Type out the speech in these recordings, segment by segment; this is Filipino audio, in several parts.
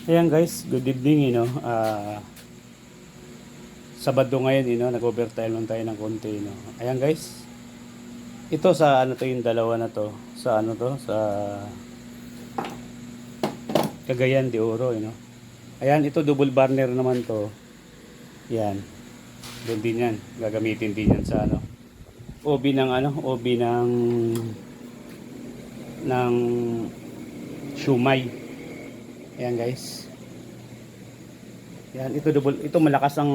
Ayan guys, good evening, Sabado ngayon, nag-overtime lang tayo ng konti, Ayan guys, ito sa ano to yung dalawa na to, sa ano to, sa Cagayan de Oro, Ayan, ito double burner naman to. Yan, doon din yan, gagamitin din yan sa obi ng shumay. Ayan guys. Yan, ito malakas ang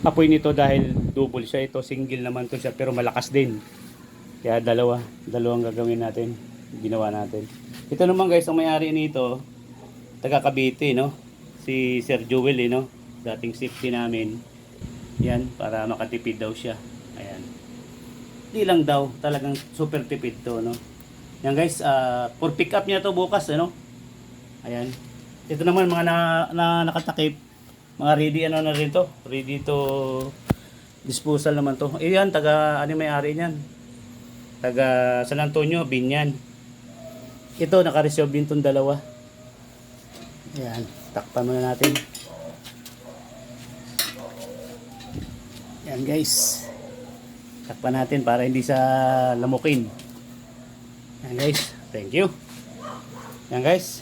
apoy nito dahil double siya. Ito single naman to siya pero malakas din. Kaya dalawang gagawin natin. Ginawa natin. Ito naman guys, ang may-ari nito, taga Cavite, no? Si Sir Joel, dating safety namin. Yan, para makatipid daw siya. Ayan. Di lang daw, talagang super tipid to, no? Yan guys, for pick up niya to bukas, Ayan. Ito naman mga nakatakip, mga ready na rin to. Ready to disposal naman to. Ayan, may-ari niyan. Taga San Antonio, Binyan. Ito, naka-reserve din tong dalawa. Ayan, takpan muna natin. Ayan guys. Takpan natin para hindi sa lamukin. Ayan guys, thank you. Ayan guys.